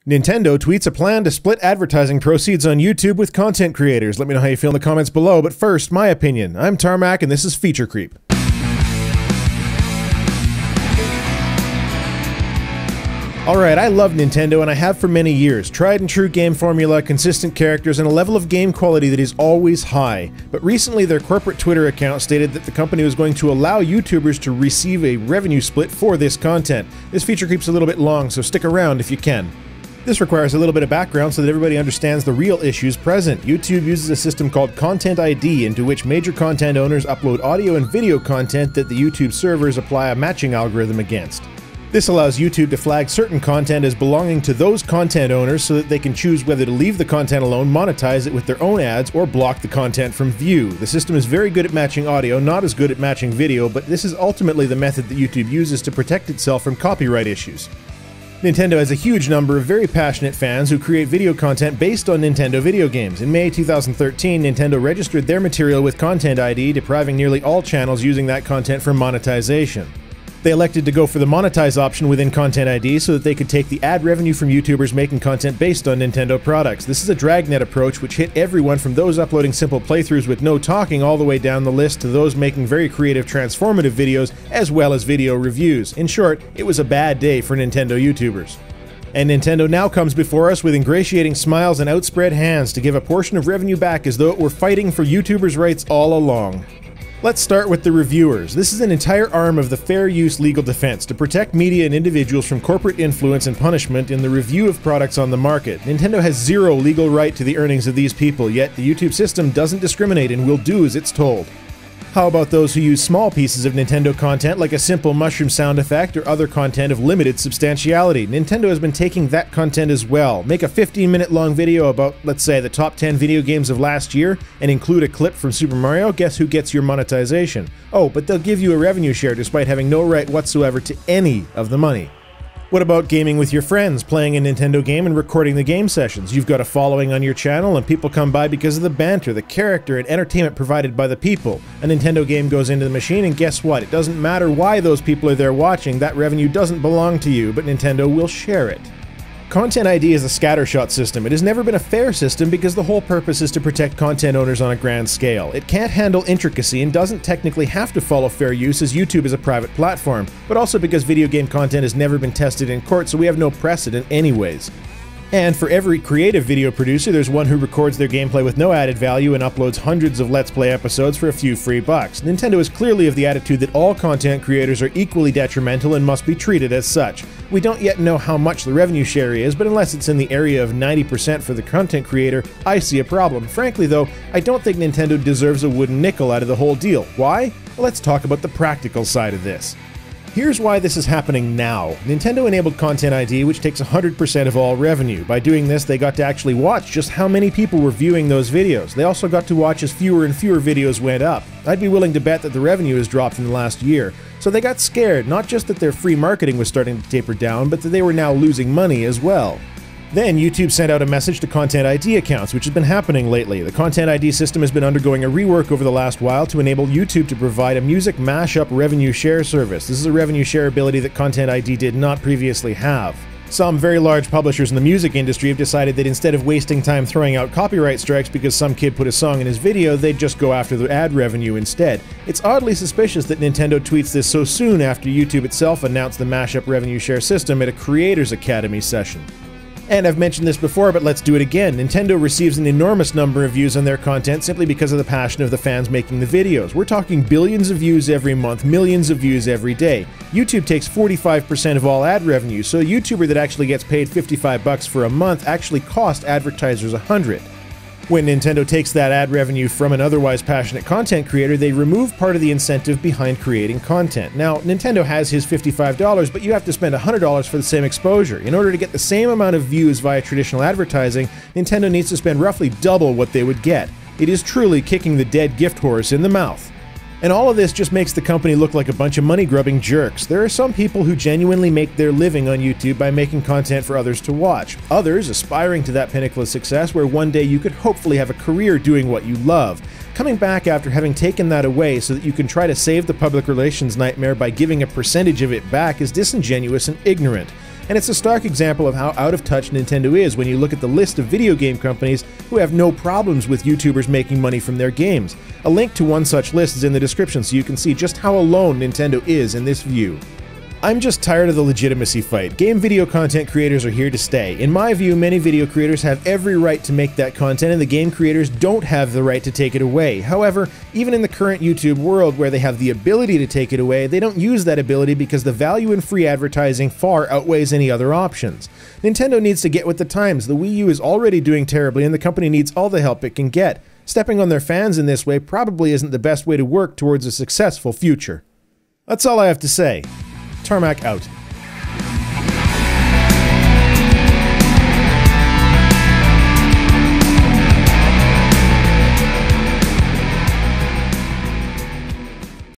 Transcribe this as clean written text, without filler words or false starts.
Nintendo tweets a plan to split advertising proceeds on YouTube with content creators. Let me know how you feel in the comments below, but first, my opinion. I'm Tarmack and this is Feature Creep. Alright, I love Nintendo and I have for many years. Tried and true game formula, consistent characters, and a level of game quality that is always high. But recently their corporate Twitter account stated that the company was going to allow YouTubers to receive a revenue split for this content. This Feature Creep's a little bit long, so stick around if you can. This requires a little bit of background so that everybody understands the real issues present. YouTube uses a system called Content ID, into which major content owners upload audio and video content that the YouTube servers apply a matching algorithm against. This allows YouTube to flag certain content as belonging to those content owners so that they can choose whether to leave the content alone, monetize it with their own ads, or block the content from view. The system is very good at matching audio, not as good at matching video, but this is ultimately the method that YouTube uses to protect itself from copyright issues. Nintendo has a huge number of very passionate fans who create video content based on Nintendo video games. In May 2013, Nintendo registered their material with Content ID, depriving nearly all channels using that content from monetization. They elected to go for the monetize option within Content ID so that they could take the ad revenue from YouTubers making content based on Nintendo products. This is a dragnet approach which hit everyone from those uploading simple playthroughs with no talking all the way down the list to those making very creative transformative videos as well as video reviews. In short, it was a bad day for Nintendo YouTubers. And Nintendo now comes before us with ingratiating smiles and outspread hands to give a portion of revenue back as though it were fighting for YouTubers' rights all along. Let's start with the reviewers. This is an entire arm of the fair use legal defense to protect media and individuals from corporate influence and punishment in the review of products on the market. Nintendo has zero legal right to the earnings of these people, yet the YouTube system doesn't discriminate and will do as it's told. How about those who use small pieces of Nintendo content like a simple mushroom sound effect or other content of limited substantiality? Nintendo has been taking that content as well. Make a 15-minute long video about, let's say, the top 10 video games of last year and include a clip from Super Mario. Guess who gets your monetization? Oh, but they'll give you a revenue share despite having no right whatsoever to any of the money. What about gaming with your friends, playing a Nintendo game and recording the game sessions? You've got a following on your channel and people come by because of the banter, the character, and entertainment provided by the people. A Nintendo game goes into the machine and guess what? It doesn't matter why those people are there watching, that revenue doesn't belong to you, but Nintendo will share it. Content ID is a scattershot system. It has never been a fair system because the whole purpose is to protect content owners on a grand scale. It can't handle intricacy and doesn't technically have to follow fair use as YouTube is a private platform, but also because video game content has never been tested in court, so we have no precedent anyways. And for every creative video producer, there's one who records their gameplay with no added value and uploads hundreds of Let's Play episodes for a few free bucks. Nintendo is clearly of the attitude that all content creators are equally detrimental and must be treated as such. We don't yet know how much the revenue share is, but unless it's in the area of 90% for the content creator, I see a problem. Frankly though, I don't think Nintendo deserves a wooden nickel out of the whole deal. Why? Well, let's talk about the practical side of this. Here's why this is happening now. Nintendo enabled Content ID, which takes 100% of all revenue. By doing this, they got to actually watch just how many people were viewing those videos. They also got to watch as fewer and fewer videos went up. I'd be willing to bet that the revenue has dropped in the last year. So they got scared, not just that their free marketing was starting to taper down, but that they were now losing money as well. Then YouTube sent out a message to Content ID accounts, which has been happening lately. The Content ID system has been undergoing a rework over the last while to enable YouTube to provide a music mashup revenue share service. This is a revenue share ability that Content ID did not previously have. Some very large publishers in the music industry have decided that instead of wasting time throwing out copyright strikes because some kid put a song in his video, they'd just go after the ad revenue instead. It's oddly suspicious that Nintendo tweets this so soon after YouTube itself announced the mashup revenue share system at a Creators Academy session. And I've mentioned this before, but let's do it again. Nintendo receives an enormous number of views on their content simply because of the passion of the fans making the videos. We're talking billions of views every month, millions of views every day. YouTube takes 45% of all ad revenue, so a YouTuber that actually gets paid 55 bucks for a month actually cost advertisers 100. When Nintendo takes that ad revenue from an otherwise passionate content creator, they remove part of the incentive behind creating content. Now, Nintendo has his $55, but you have to spend $100 for the same exposure. In order to get the same amount of views via traditional advertising, Nintendo needs to spend roughly double what they would get. It is truly kicking the dead gift horse in the mouth. And all of this just makes the company look like a bunch of money-grubbing jerks. There are some people who genuinely make their living on YouTube by making content for others to watch. Others aspiring to that pinnacle of success where one day you could hopefully have a career doing what you love. Coming back after having taken that away so that you can try to save the public relations nightmare by giving a percentage of it back is disingenuous and ignorant. and it's a stark example of how out of touch Nintendo is when you look at the list of video game companies who have no problems with YouTubers making money from their games. A link to one such list is in the description so you can see just how alone Nintendo is in this view. I'm just tired of the legitimacy fight. Game video content creators are here to stay. In my view, many video creators have every right to make that content, and the game creators don't have the right to take it away. However, even in the current YouTube world where they have the ability to take it away, they don't use that ability because the value in free advertising far outweighs any other options. Nintendo needs to get with the times. The Wii U is already doing terribly, and the company needs all the help it can get. Stepping on their fans in this way probably isn't the best way to work towards a successful future. That's all I have to say. Tarmack out.